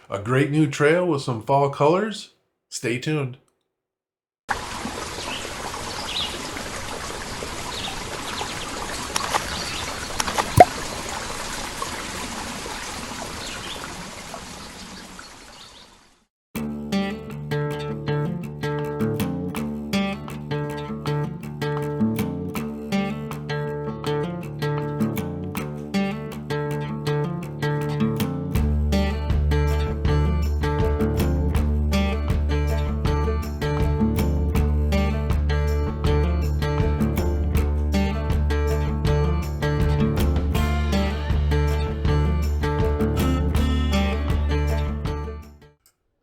A great new trail with some fall colors? Stay tuned.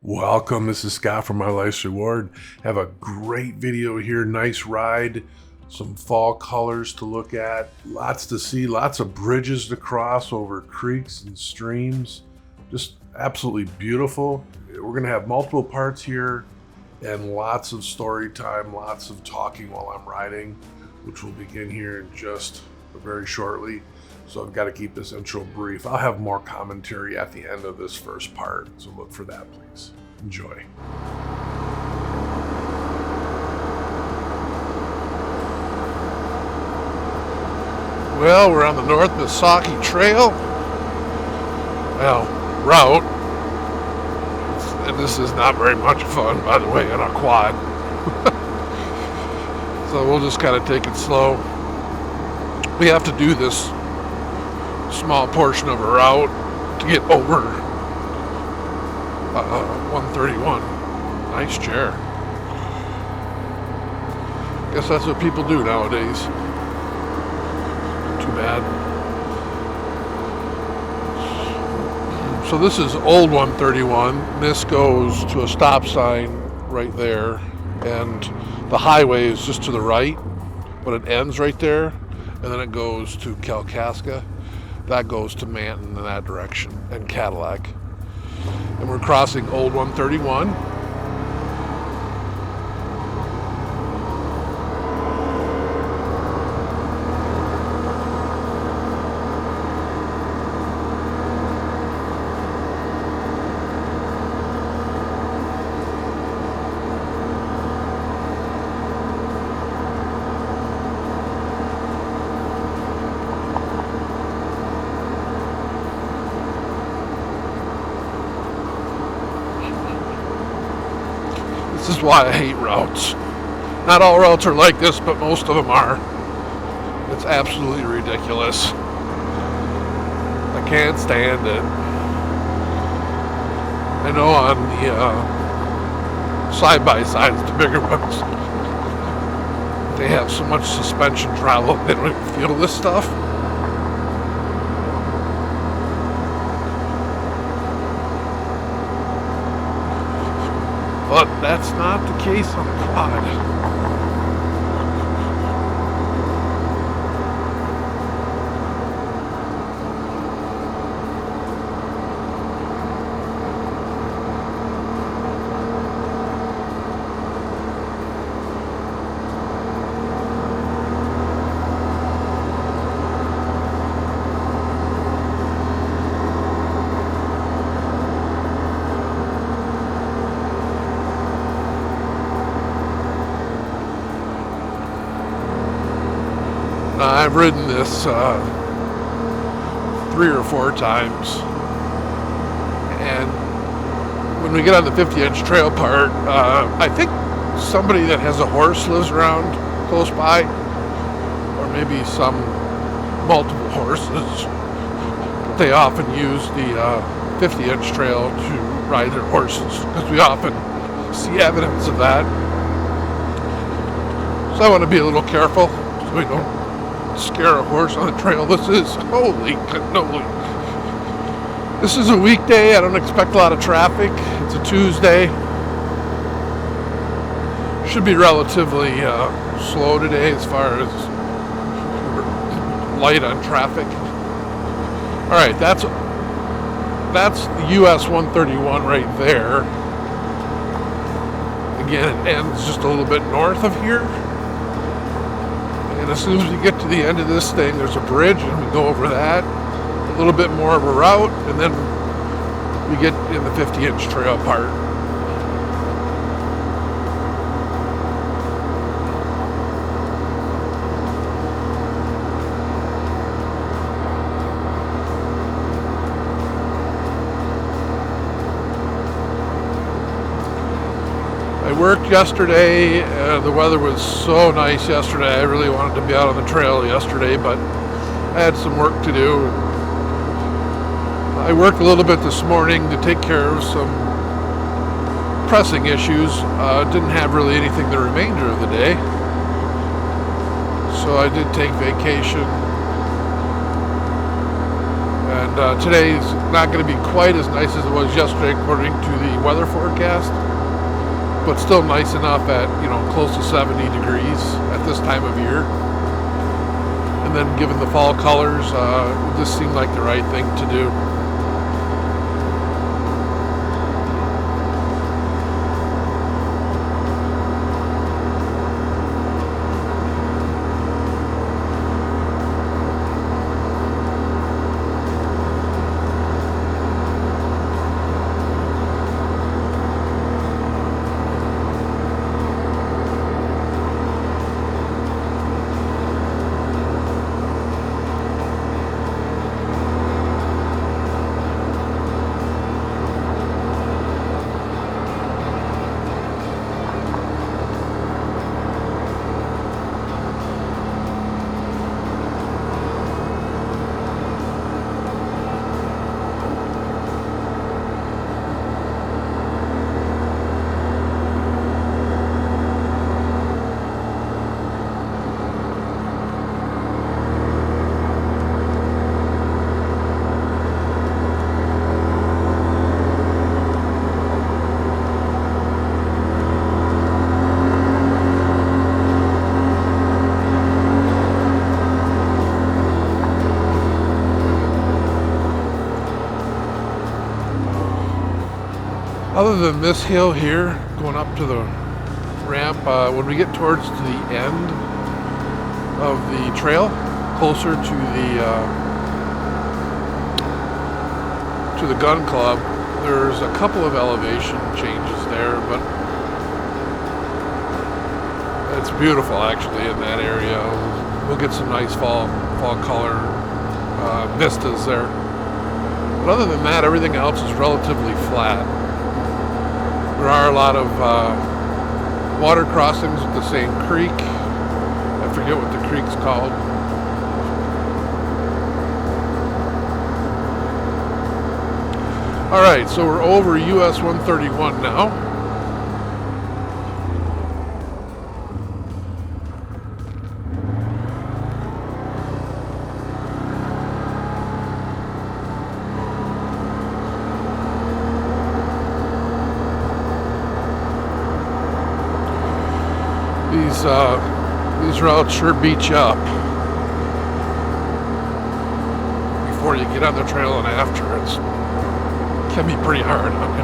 Welcome, this is Scott from My Life's Reward. Have a great video here, nice ride, some fall colors to look at, lots to see, lots of bridges to cross over creeks and streams. Just absolutely beautiful. We're gonna have multiple parts here and lots of story time, lots of talking while I'm riding, which will begin here in just very shortly. So I've got to keep this intro brief. I'll have more commentary at the end of this first part, so look for that, please. Enjoy. Well, we're on the North Missaukee Trail. Well, route. And this is not very much fun, by the way, on a quad. So we'll just kind of take it slow. We have to do this small portion of a route to get over 131. Nice chair. Guess that's what people do nowadays. Too bad. So this is old 131. This goes to a stop sign right there, and the highway is just to the right, but it ends right there, and then it goes to Kalkaska. That goes to Manton in that direction, and Cadillac. And we're crossing Old 131. This is why I hate routes. Not all routes are like this, but most of them are. It's absolutely ridiculous. I can't stand it. I know on the side-by-sides, the bigger ones, they have so much suspension travel, they don't even feel this stuff. But that's not the case on a quad. I've ridden this 3 or 4 times, and when we get on the 50-inch trail part, I think somebody that has a horse lives around close by, or maybe some multiple horses. They often use the 50-inch trail to ride their horses, because we often see evidence of that. So I want to be a little careful so we don't scare a horse on the trail. This is holy cannoli. This is a weekday. I don't expect a lot of traffic. It's a Tuesday. Should be relatively slow today as far as light on traffic. All right, that's the US 131 right there. Again, it ends just a little bit north of here. And as soon as we get to the end of this thing, there's a bridge, and we go over that. A little bit more of a route, and then we get in the 50-inch trail part. I worked yesterday. The weather was so nice yesterday. I really wanted to be out on the trail yesterday, but I had some work to do. I worked a little bit this morning to take care of some pressing issues. Didn't have really anything the remainder of the day, so I did take vacation. And today is not going to be quite as nice as it was yesterday according to the weather forecast, but still nice enough at, close to 70 degrees at this time of year. And then given the fall colors, it just seemed like the right thing to do. Other than this hill here, going up to the ramp, when we get towards the end of the trail, closer to the gun club, there's a couple of elevation changes there, but it's beautiful actually in that area. We'll get some nice fall color vistas there. But other than that, everything else is relatively flat. There are a lot of water crossings with the same creek. I forget what the creek's called. Alright, so we're over US 131 now. These routes sure beat you up before you get on the trail and after. It can be pretty hard on you.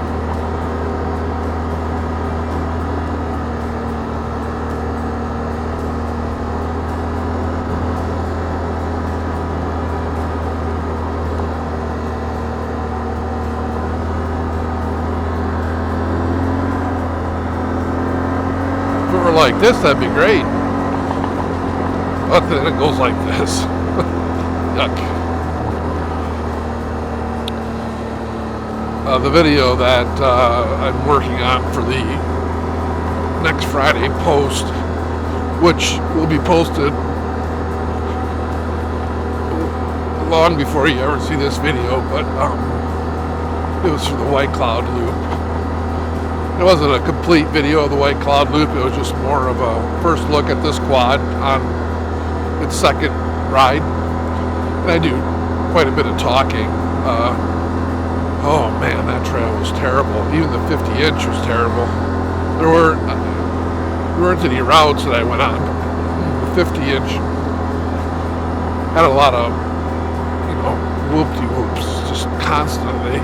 Like this, that'd be great. But then it goes like this. Yuck. The video that I'm working on for the next Friday post, which will be posted long before you ever see this video, but it was for the White Cloud Loop. It wasn't a complete video of the White Cloud Loop. It was just more of a first look at this quad on its second ride. And I do quite a bit of talking. Oh man, that trail was terrible. Even the 50-inch was terrible. There weren't any routes that I went on. The 50-inch had a lot of, whoop-de-whoops just constantly.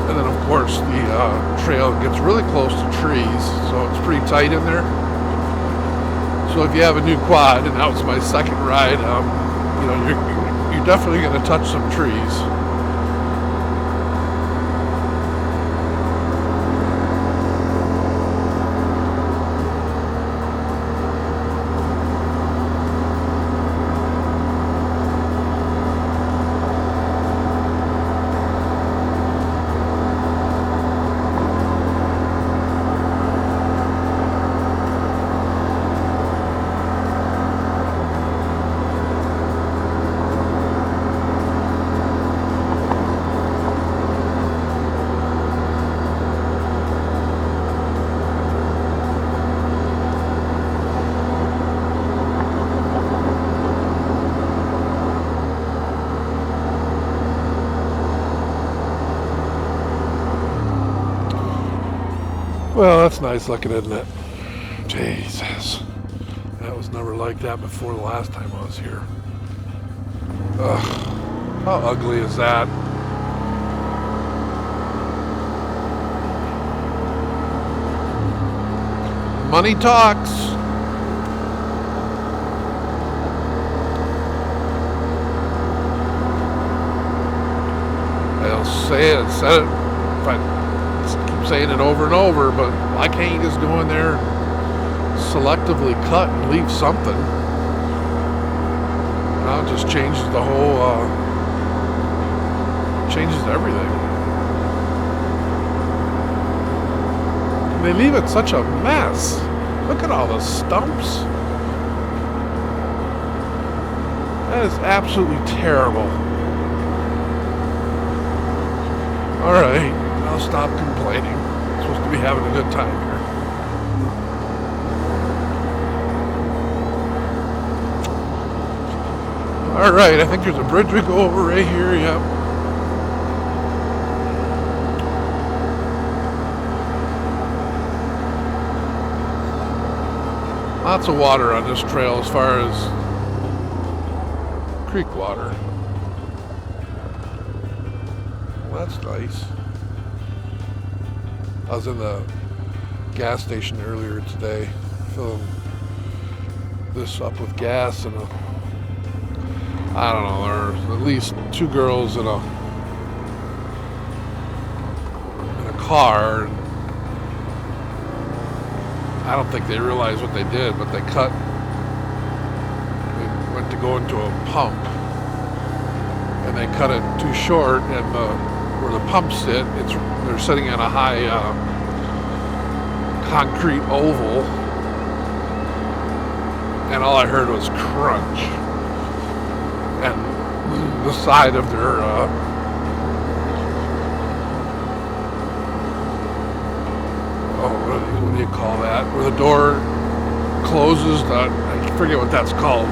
And then, of course, the trail gets really close to trees, so it's pretty tight in there. So if you have a new quad, and that was my second ride, you're definitely going to touch some trees. Well, that's nice looking, isn't it? Jesus. That was never like that before the last time I was here. Ugh. How ugly is that? Money talks. I'll say it, said it, if I keep saying it over and over, but why can't you just go in there, selectively cut and leave something? Now it just changes the whole, changes everything. They leave it such a mess. Look at all the stumps. That is absolutely terrible. Alright, I'll stop complaining. I'm supposed to be having a good time here. Alright, I think there's a bridge we go over right here, yep. Lots of water on this trail as far as creek water. Well, that's nice. I was in the gas station earlier today, filling this up with gas and I don't know, there's at least 2 girls in a car. And I don't think they realized what they did, but they went to go into a pump and they cut it too short, and where the pump sit, they're sitting in a high concrete oval, and all I heard was crunch, and the side of their what do you call that? Where the door closes, I forget what that's called.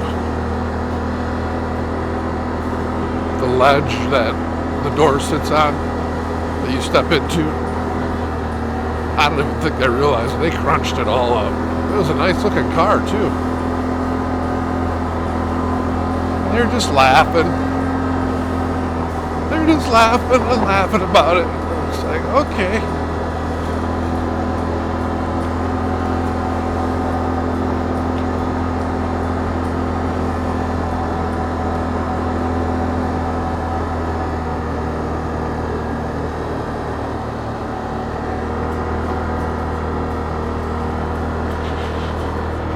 The ledge that the door sits on, that you step into. I don't even think they realized they crunched it all up. It was a nice looking car too. And they're just laughing. They're just laughing and laughing about it. It's like, okay.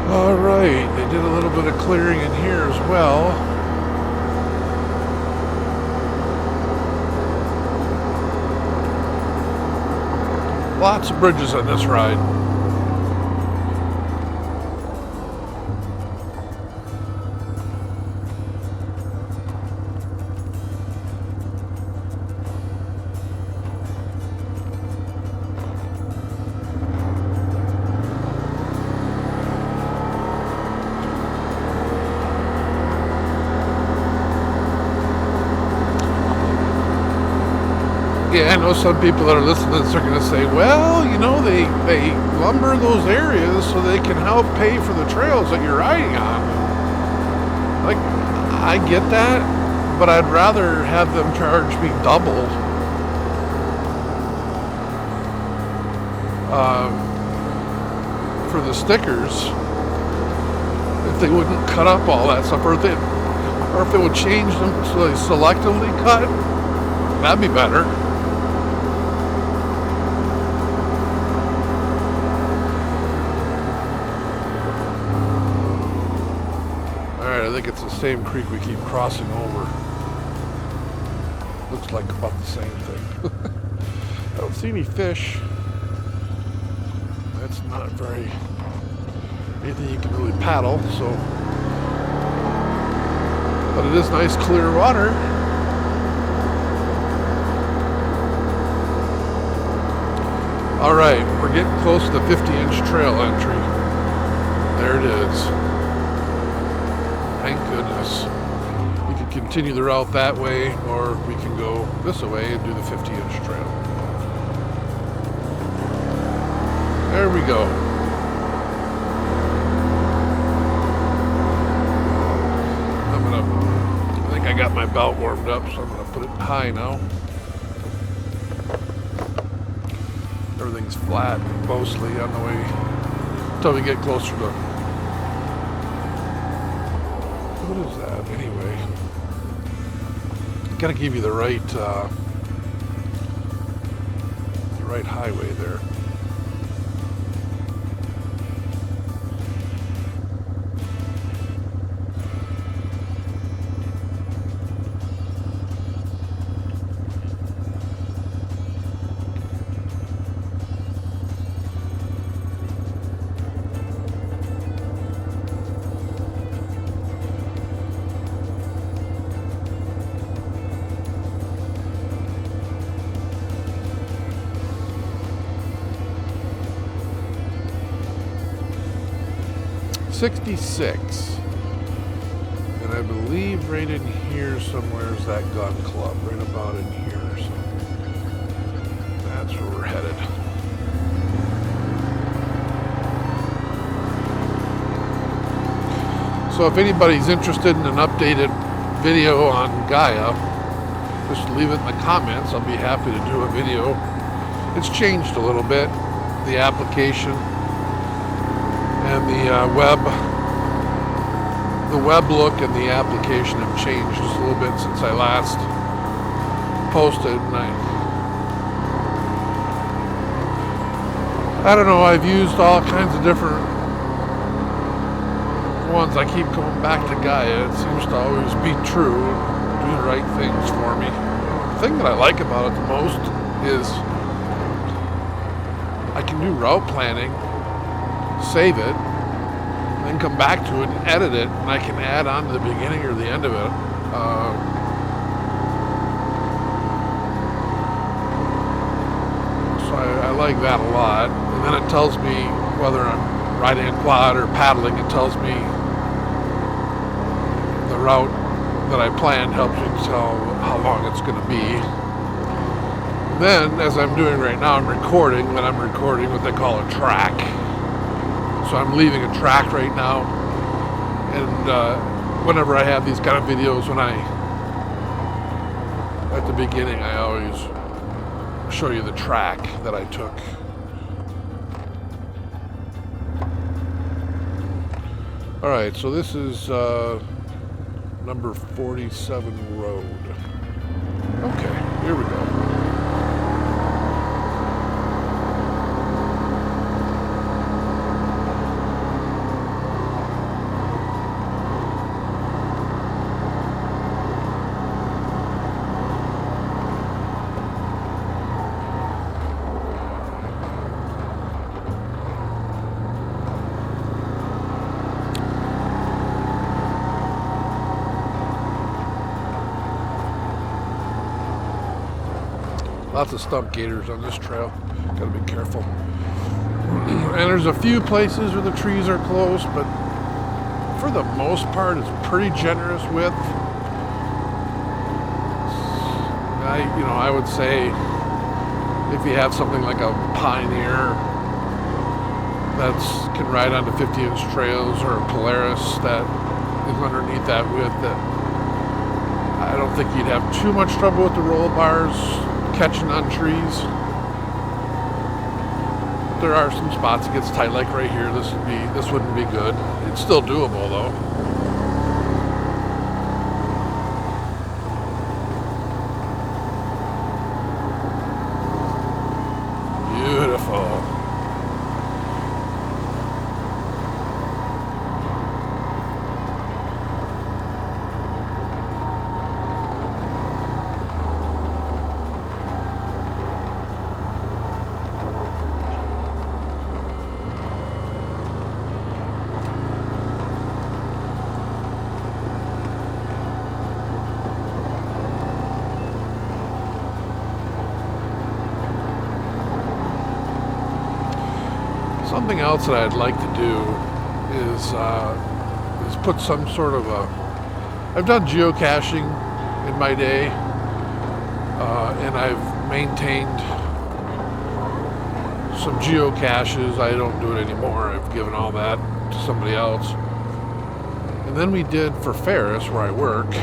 Alright, they did a little bit of clearing in here as well. Lots of bridges on this ride. Yeah, I know some people that are listening to this are going to say, well, you know, they lumber those areas so they can help pay for the trails that you're riding on. Like, I get that, but I'd rather have them charge me double for the stickers if they wouldn't cut up all that stuff, or if they would change them so they selectively cut. That'd be better. I think it's the same creek we keep crossing over. Looks like about the same thing. I don't see any fish. That's not very anything you can really paddle, so. But it is nice clear water. Alright, we're getting close to the 50-inch trail entry. There it is. Thank goodness. We can continue the route that way, or we can go this way and do the 50-inch trail. There we go. I think I got my belt warmed up, so I'm gonna put it high now. Everything's flat mostly on the way until we get closer to. What is that anyway? Gotta give you the right highway there. .66, and I believe right in here somewhere is that gun club, right about in here. So that's where we're headed. So if anybody's interested in an updated video on Gaia, just leave it in the comments. I'll be happy to do a video. It's changed a little bit, the application. And the web look and the application have changed just a little bit since I last posted. And I don't know, I've used all kinds of different ones. I keep going back to Gaia. It seems to always be true, do the right things for me. The thing that I like about it the most is I can do route planning, save it, then come back to it and edit it, and I can add on to the beginning or the end of it. So I like that a lot. And then it tells me whether I'm riding a quad or paddling. It tells me the route that I planned, helps me tell how long it's going to be. Then, as I'm doing right now, I'm recording what they call a track. So I'm leaving a track right now, and whenever I have these kind of videos, at the beginning, I always show you the track that I took. All right, so this is number 47 road. Okay, here we go. Lots of stump gators on this trail. Gotta be careful. And there's a few places where the trees are close, but for the most part, it's pretty generous width. I would say if you have something like a Pioneer that can ride on the 50-inch trails, or a Polaris that is underneath that width, that I don't think you'd have too much trouble with the roll bars catching on trees. But there are some spots it gets tight, like right here. This wouldn't be good. It's still doable though. Beautiful. Something else that I'd like to do is put some sort of I've done geocaching in my day, and I've maintained some geocaches. I don't do it anymore. I've given all that to somebody else. And then we did for Ferris, where I work,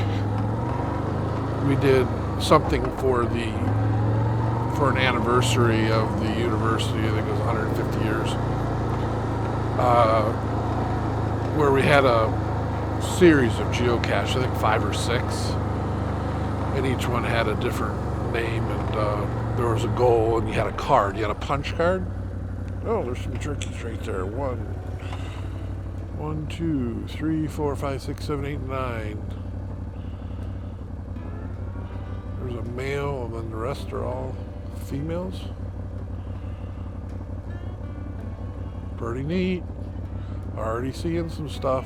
we did something for an anniversary of the university. I think it was 150 years, where we had a series of geocaches, I think 5 or 6, and each one had a different name, and there was a goal, and you had a card. You had a punch card. Oh, there's some turkeys right there. 1, 2, 3, 4, 5, 6, 7, 8, 9. There's a male, and then the rest are all females. Pretty neat. Already seeing some stuff.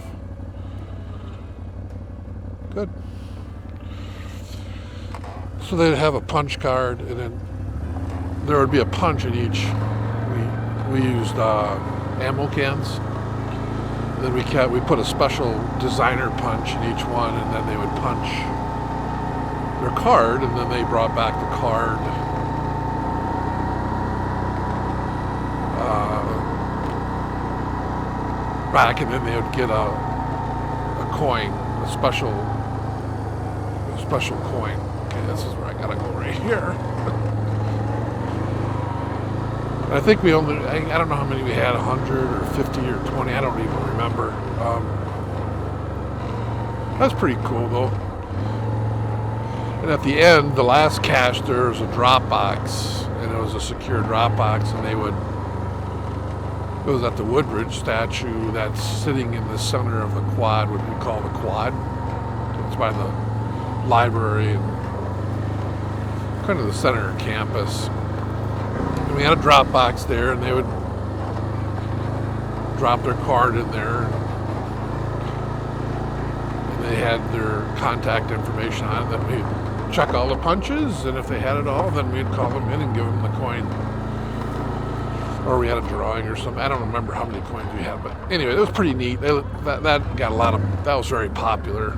Good. So they'd have a punch card, and then there would be a punch in each. We used ammo cans. And then we put a special designer punch in each one, and then they would punch their card, and then they brought back the card back, and then they would get a coin, a special coin. Okay, this is where I gotta go right here. I think we only, I don't know how many we had, 100 or 50 or 20, I don't even remember. That's pretty cool though. And at the end, the last cache, there was a drop box, and it was a secure drop box, and it was at the Woodbridge statue that's sitting in the center of the quad, what we call the quad. It's by the library and kind of the center of campus. And we had a drop box there, and they would drop their card in there, and they had their contact information on it. Then we'd check all the punches, and if they had it all, then we'd call them in and give them the coin. Or we had a drawing or something. I don't remember how many coins we had, but anyway, it was pretty neat. That got a lot of, that was very popular.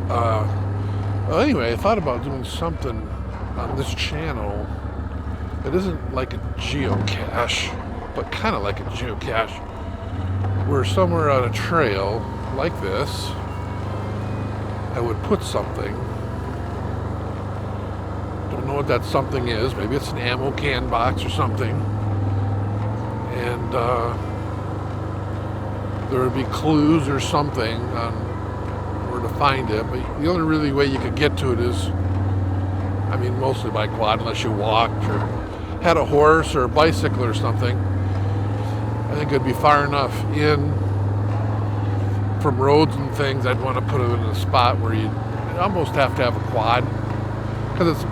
Well, anyway, I thought about doing something on this channel that isn't like a geocache, but kind of like a geocache. We're somewhere on a trail like this. I would put something. Don't know what that something is. Maybe it's an ammo can box or something. And there would be clues or something on where to find it. But the only really way you could get to it is, I mean, mostly by quad, unless you walked or had a horse or a bicycle or something. I think it'd be far enough in from roads and things. I'd want to put it in a spot where you'd almost have to have a quad, because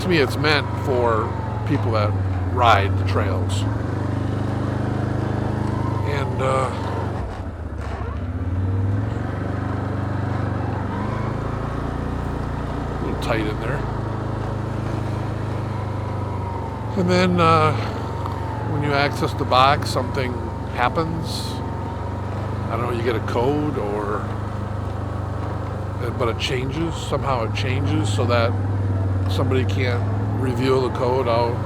to me it's meant for people that ride the trails. And a little tight in there. And then when you access the box, something happens. I don't know, you get a code, but it changes. Somehow it changes so that somebody can't reveal the code out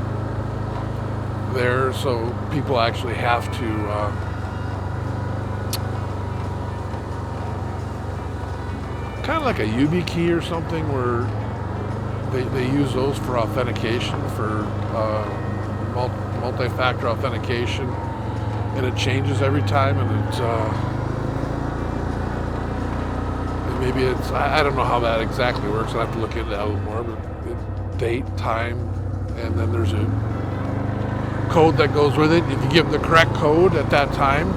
there. So people actually have to kind of like a YubiKey or something, where they use those for authentication, for multi-factor authentication, and it changes every time, and maybe it's, I don't know how that exactly works. I'll have to look into that a little more, but date, time, and then there's a code that goes with it. If you give them the correct code at that time,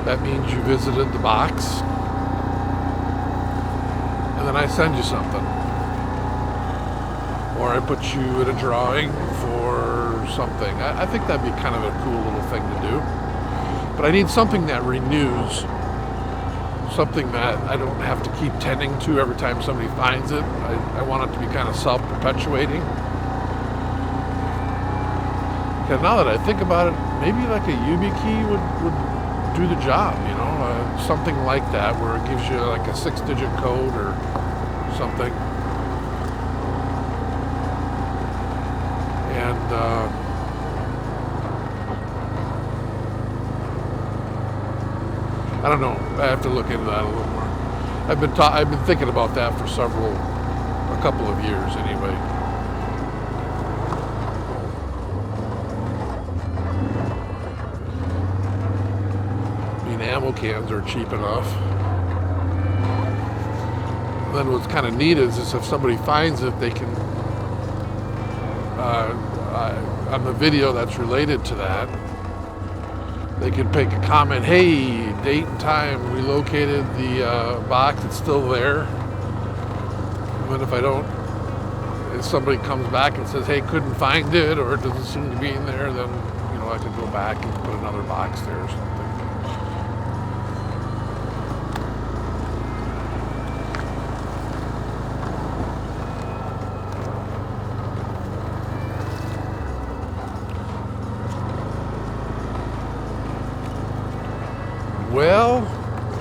that means you visited the box. And then I send you something. Or I put you in a drawing for something. I think that'd be kind of a cool little thing to do. But I need something that renews. Something that I don't have to keep tending to every time somebody finds it. I want it to be kind of self-perpetuating. Because now that I think about it, maybe like a YubiKey would do the job, you know? Something like that, where it gives you like a 6-digit code or something. And I don't know. I have to look into that a little more. I've been thinking about that for a couple of years anyway. I mean, ammo cans are cheap enough. Then what's kind of neat is if somebody finds it, they can, on the video that's related to that, they can make a comment, hey, date and time, we located the box, it's still there. And then if somebody comes back and says, hey, couldn't find it, or it doesn't seem to be in there, then, I could go back and put another box there or something. Well,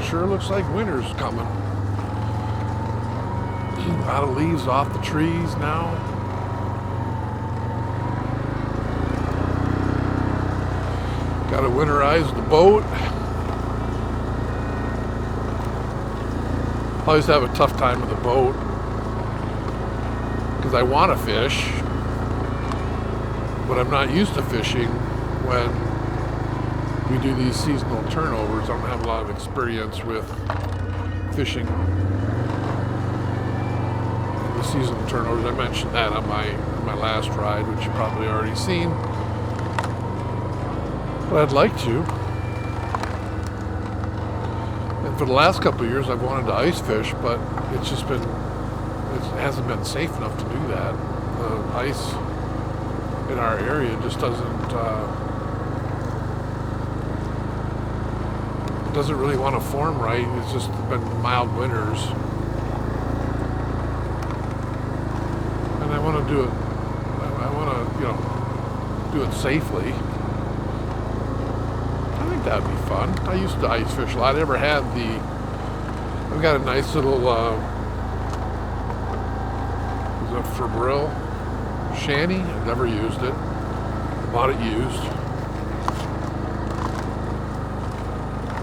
sure looks like winter's coming. A lot of leaves off the trees now. Got to winterize the boat. I always have a tough time with the boat because I want to fish, but I'm not used to fishing when we do these seasonal turnovers. I don't have a lot of experience with fishing the seasonal turnovers. I mentioned that on my last ride, which you've probably already seen. But I'd like to. And for the last couple of years, I've wanted to ice fish, but it hasn't been safe enough to do that. The ice in our area just doesn't really want to form right. It's just been mild winters, and I want to do it. I want to, do it safely. I think that'd be fun. I used to ice fish a lot. I've got a nice little is it a Fabril shanty. I've never used it. Bought it used.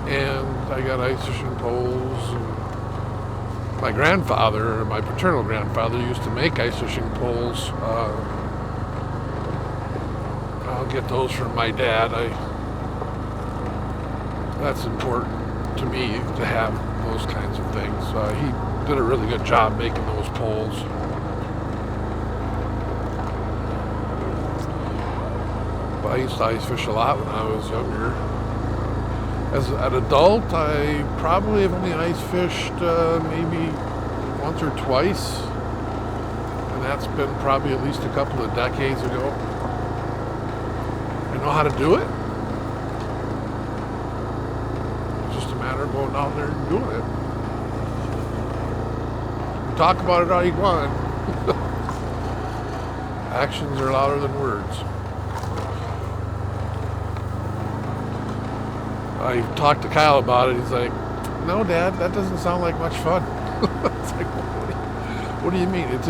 And I got ice fishing poles. My paternal grandfather used to make ice fishing poles. I'll get those from my dad. That's important to me to have those kinds of things. He did a really good job making those poles. But I used to ice fish a lot when I was younger. As an adult, I probably have only ice fished maybe once or twice, and that's been probably at least a couple of decades ago. I know how to do it. It's just a matter of going out there and doing it. You talk about it all you want. Actions are louder than words. I talked to Kyle about it. He's like, no, Dad, that doesn't sound like much fun. It's like, what do you mean? It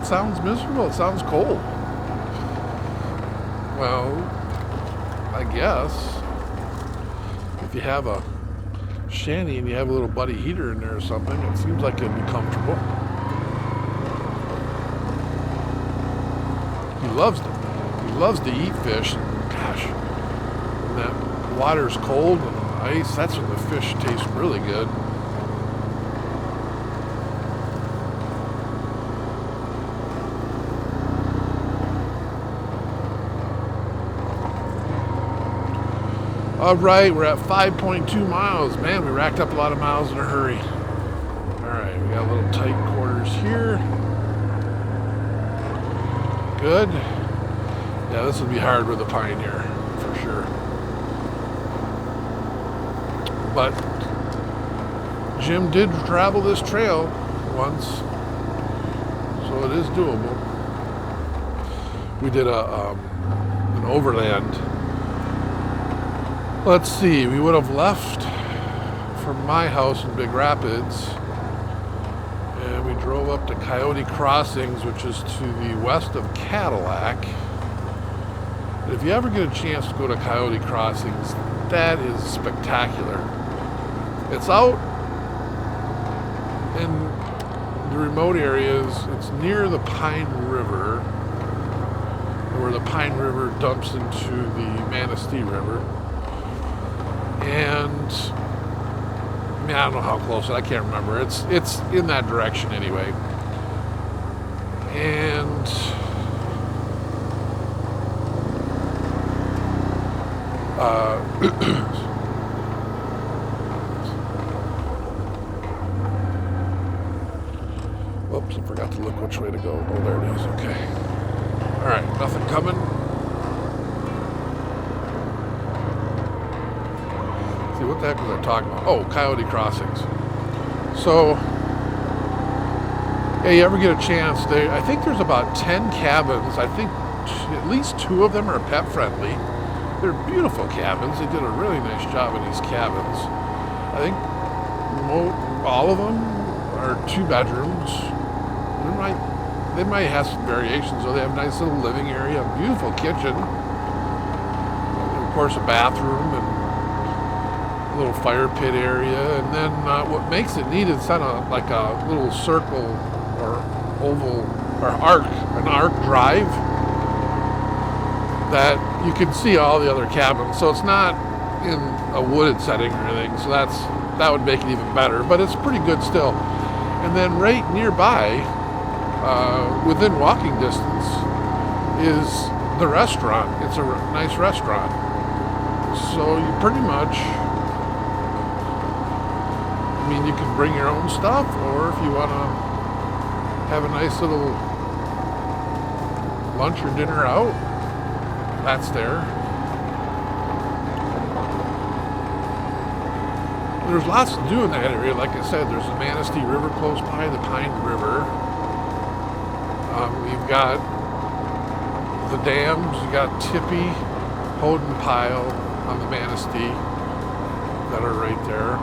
sounds miserable. It sounds cold. Well, I guess if you have a shanty and you have a little buddy heater in there or something, it seems like it'd be comfortable. He loves to eat fish. Gosh, when that water's cold and ice, that's when the fish taste really good. All right, we're at 5.2 miles. Man, we racked up a lot of miles in a hurry. All right, we got a little tight quarters here. Good. Yeah, this will be hard with a Pioneer, for sure. But Jim did travel this trail once, so it is doable. We did an overland. Let's see, we would have left from my house in Big Rapids, and we drove up to Coyote Crossings, which is to the west of Cadillac. And if you ever get a chance to go to Coyote Crossings, that is spectacular. It's out in the remote areas. It's near the Pine River, where the Pine River dumps into the Manistee River. And I mean, I don't know how close, I can't remember. It's in that direction anyway. And whoops, I forgot to look which way to go. Oh, there it is. Okay. All right, nothing coming. See, what the heck was I talking about? Oh, Coyote Crossings. So, yeah, you ever get a chance, I think there's about 10 cabins. I think at least 2 of them are pet friendly. They're beautiful cabins. They did a really nice job in these cabins. I think all of them are 2 bedrooms. They might have some variations, though. They have a nice little living area, a beautiful kitchen, and of course a bathroom and a little fire pit area. And then what makes it neat is on like a little circle or oval or an arc drive that you can see all the other cabins. So it's not in a wooded setting or anything. So that would make it even better. But it's pretty good still. And then right nearby, within walking distance, is the restaurant. It's a nice restaurant. So you pretty much, I mean, you can bring your own stuff, or if you want to have a nice little lunch or dinner out, that's there. There's lots to do in that area. Like I said, there's the Manistee River close by, the Pine River. You've got the dams. You got Tippy, Houghton Pile on the Manistee that are right there.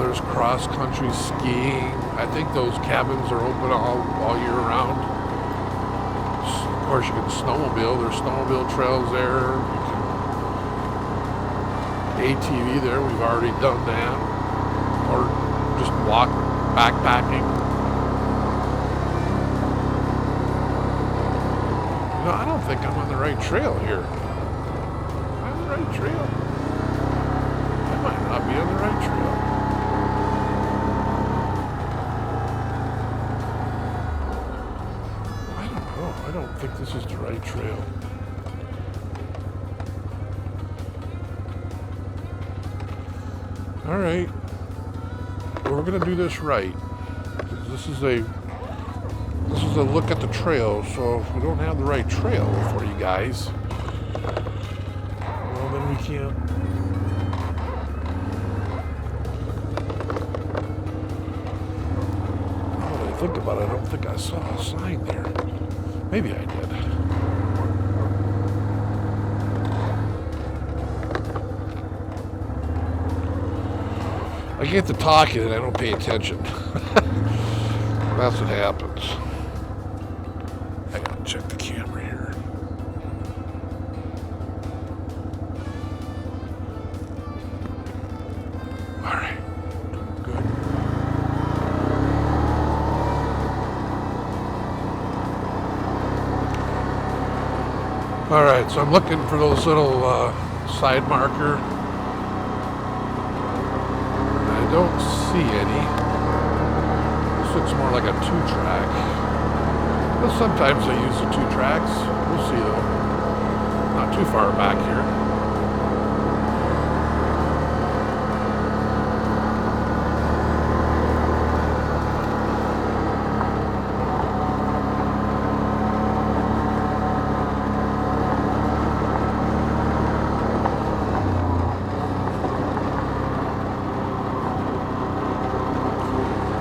There's cross-country skiing. I think those cabins are open all year round. Of course, you can snowmobile. There's snowmobile trails there. You can ATV there. We've already done that. Or just walk backpacking. You know, I don't think I'm on the right trail here. Am I on the right trail? I might not be on the right trail. I don't think this is the right trail. All right, we're gonna do this right. This is a look at the trail. So if we don't have the right trail for you guys, well, then we can't. Now that I think about it, I don't think I saw a sign there. Maybe I did. I get to talking and I don't pay attention. That's what happens. I gotta check the camera here. All right, good. All right, so I'm looking for those little side marker. I don't see any. This looks more like a 2-track. Well, sometimes I use the 2 tracks. We'll see though. Not too far back here.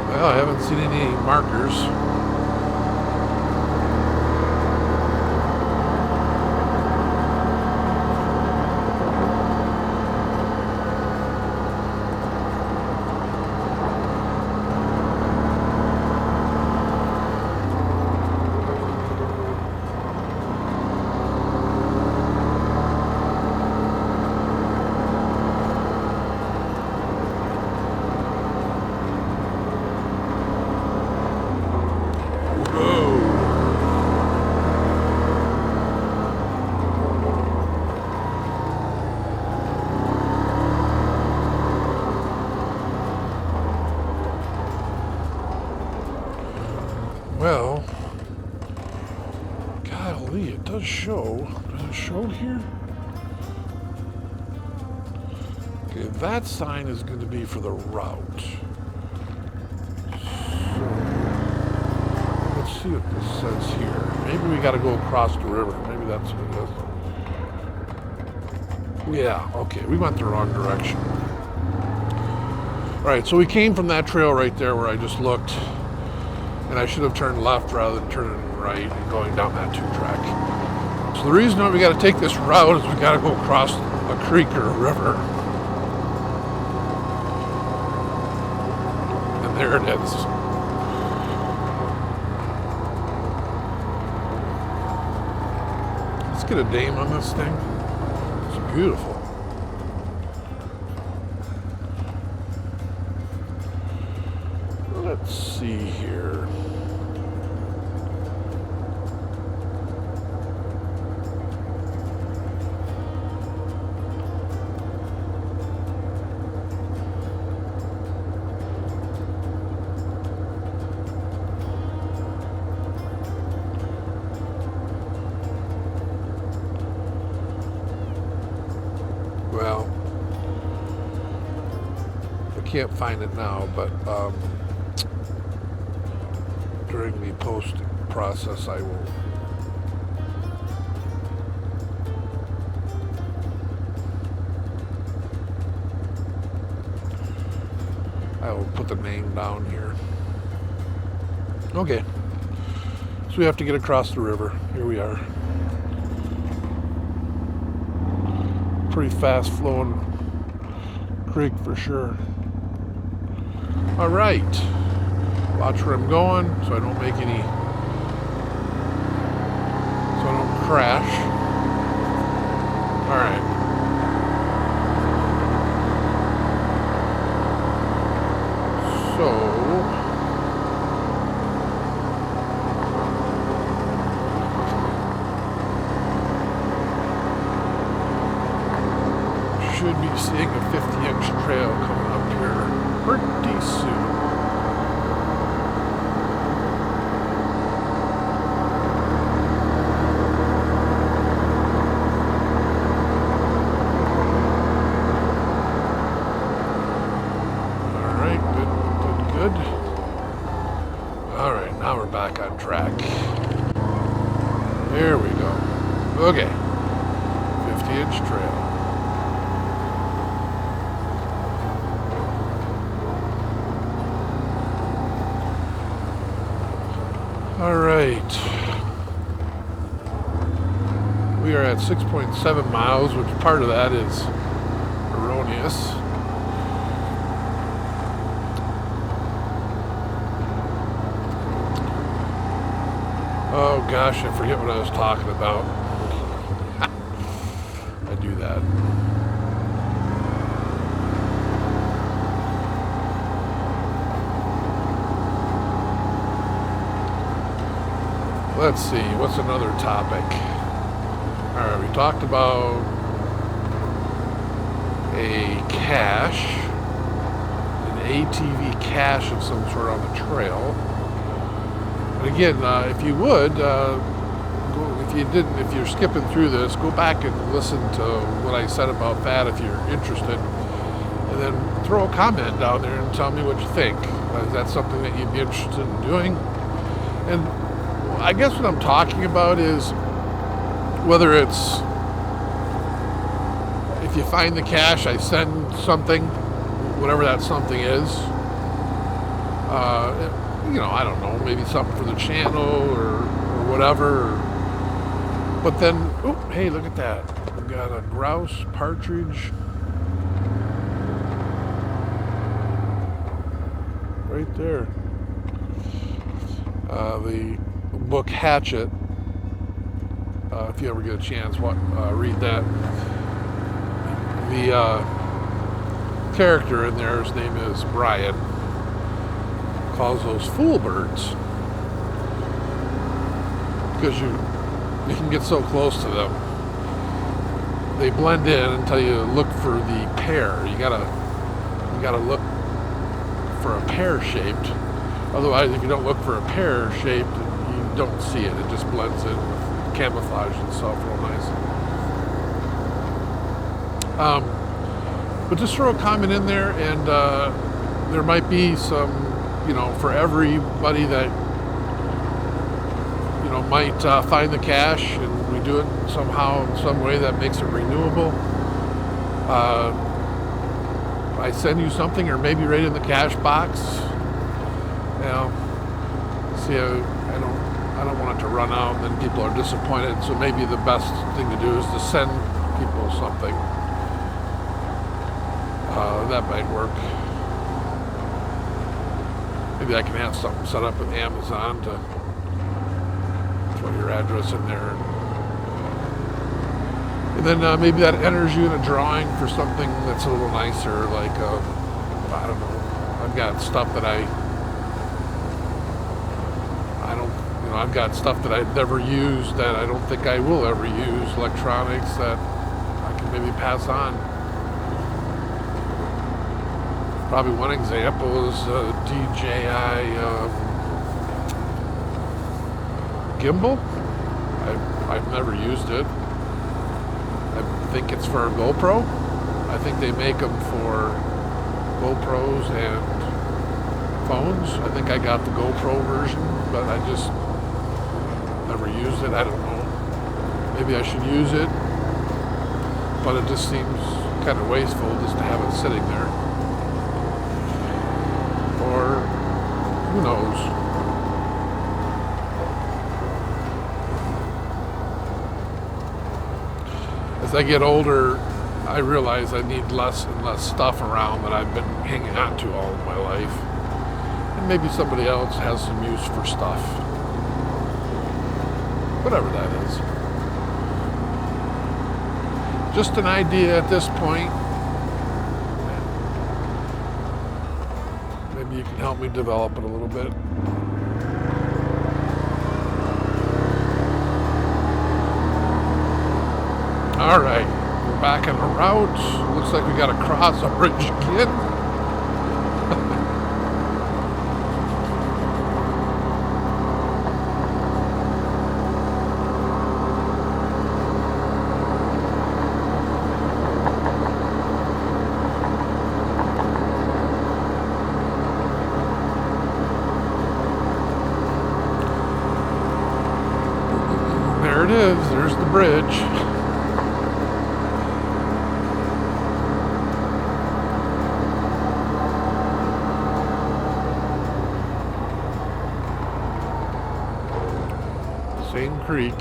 Well, I haven't seen any markers. Well, golly, it does show. Does it show here? Okay, that sign is going to be for the route. So, let's see what this says here. Maybe we got to go across the river. Maybe that's what it is. Yeah, okay, we went the wrong direction. All right, so we came from that trail right there where I just looked, and I should have turned left rather than turning right and going down that 2-track. So the reason why we got to take this route is we got to go across a creek or a river. And there it is. Let's get a name on this thing. It's beautiful. Let's see here. Well, I can't find it now, but during the post process I will put the name down here. Okay, so we have to get across the river. Here we are. Pretty fast flowing creek for sure. All right, watch where I'm going so I don't make any, so I don't crash. All right. So should be seeing a 50-inch trail coming up here pretty soon. All right, good. All right, now we're back on track. There we go. Okay, 50-inch trail. All right, we are at 6.7 miles, which part of that is erroneous. Oh gosh, I forget what I was talking about. I do that. Let's see, what's another topic? All right, we talked about a cache, an ATV cache of some sort on the trail. And again, if you would, if you're skipping through this, go back and listen to what I said about that if you're interested. And then throw a comment down there and tell me what you think. Is that something that you'd be interested in doing? And I guess what I'm talking about is whether it's, if you find the cache, I send something, whatever that something is. I don't know, maybe something for the channel or whatever. But then, oh, hey, look at that. We've got a grouse, partridge. Right there. The book Hatchet, if you ever get a chance, read that. The character in there, his name is Brian, calls those fool birds because you can get so close to them. They blend in until you look for the pair. You gotta look for a pear shaped, Otherwise, if you don't look for a pear shape, you don't see it. It just blends in with camouflage itself real nice. But just throw a comment in there, and there might be some, for everybody that, might find the cache, and we do it somehow, in some way that makes it renewable. I send you something, or maybe right in the cache box. See, I don't want it to run out, and then people are disappointed. So maybe the best thing to do is to send people something. That might work. Maybe I can have something set up with Amazon to throw your address in there. And then maybe that enters you in a drawing for something that's a little nicer, like, I don't know. I've got stuff that I've got stuff that I've never used that I don't think I will ever use, electronics that I can maybe pass on. Probably one example is DJI gimbal. I've never used it. I think it's for a GoPro. I think they make them for GoPros and phones. I think I got the GoPro version, but I just never used it. I don't know. Maybe I should use it, but it just seems kind of wasteful just to have it sitting there. Or who knows? As I get older, I realize I need less and less stuff around that I've been hanging on to all of my life. And maybe somebody else has some use for stuff. Whatever that is. Just an idea at this point. Maybe you can help me develop it a little bit. All right, we're back on the route. Looks like we got to cross a bridge again. There it is. There's the bridge. Same creek. I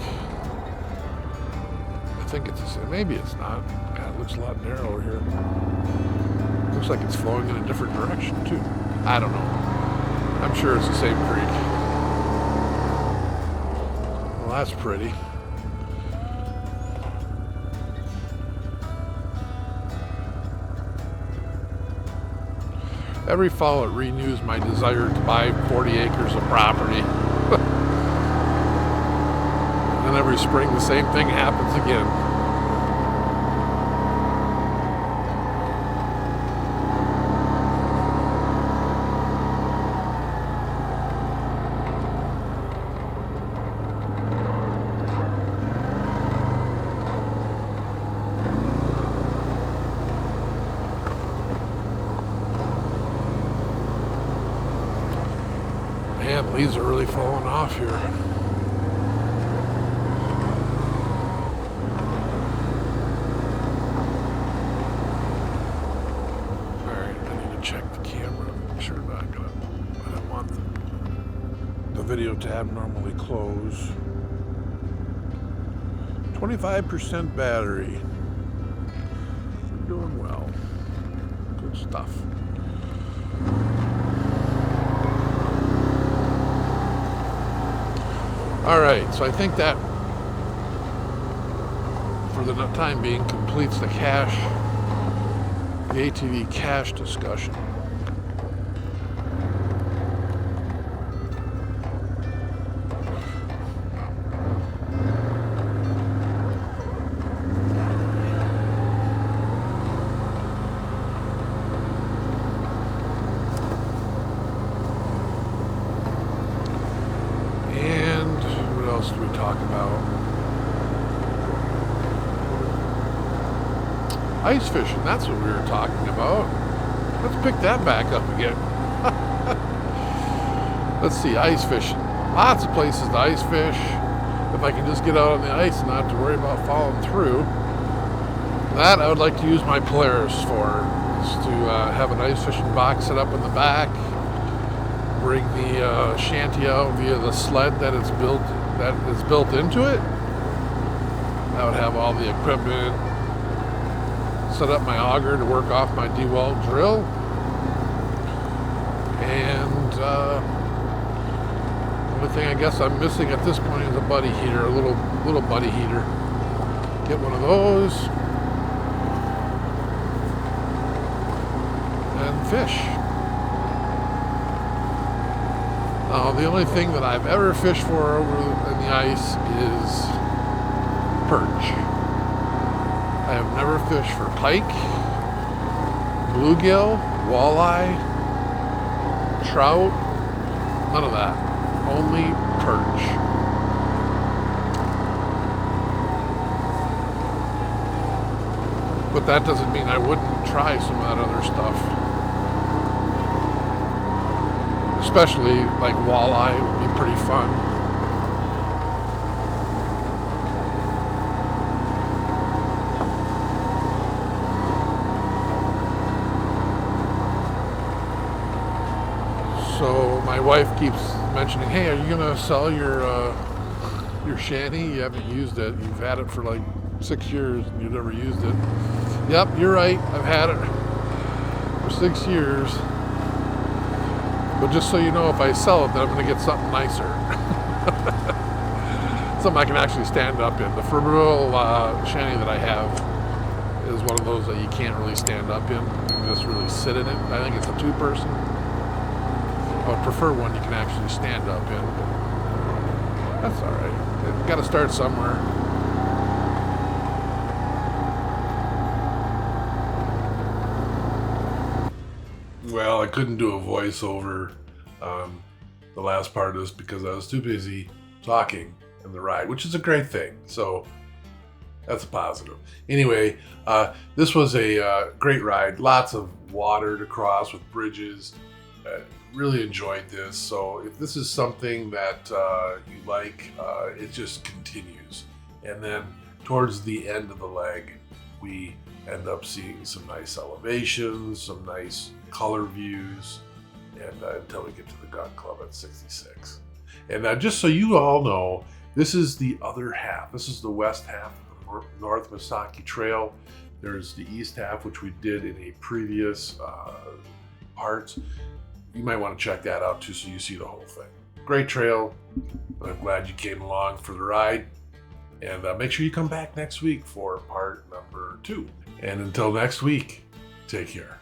think it's the same. Maybe it's not. God, it looks a lot narrower here. Looks like it's flowing in a different direction too. I don't know. I'm sure it's the same creek. Well, that's pretty. Every fall it renews my desire to buy 40 acres of property. And every spring the same thing happens again. Man, leaves are really falling off here. Video tab normally close. 25% battery. We're doing well. Good stuff. All right, so I think that for the time being completes the cache, the ATV cache discussion. else do we talk about? Ice fishing, that's what we were talking about. Let's pick that back up again. Let's see, ice fishing. Lots of places to ice fish. If I can just get out on the ice and not have to worry about falling through. That I would like to use my Polaris for, is to have an ice fishing box set up in the back, bring the shanty out via the sled that is built into it. I would have all the equipment, set up my auger to work off my DeWalt drill, and the only thing I guess I'm missing at this point is a buddy heater, a little buddy heater. Get one of those and fish. Now, the only thing that I've ever fished for over in the ice is perch. I have never fished for pike, bluegill, walleye, trout, none of that. Only perch. But that doesn't mean I wouldn't try some of that other stuff. Especially like walleye would be pretty fun. So my wife keeps mentioning, hey, are you going to sell your shanty? You haven't used it. You've had it for like 6 years and you've never used it. Yep, you're right. I've had it for 6 years. But just so you know, if I sell it, then I'm going to get something nicer. Something I can actually stand up in. The Ferberville shanty that I have is one of those that you can't really stand up in. You can just really sit in it. I think it's a two-person. I would prefer one you can actually stand up in. That's all right. Got to start somewhere. Well, I couldn't do a voiceover on the last part of this because I was too busy talking in the ride, which is a great thing. So that's a positive. Anyway, this was a great ride. Lots of water to cross with bridges. Really enjoyed this. So if this is something that you like, it just continues. And then towards the end of the leg, we end up seeing some nice elevations, some nice color views, and until we get to the gun club at 66. And just so you all know, this is the other half. This is the west half of the North Missaukee Trail. There's the east half, which we did in a previous part. You might want to check that out too, so you see the whole thing. Great trail. I'm glad you came along for the ride. And make sure you come back next week for part number 2. And until next week, take care.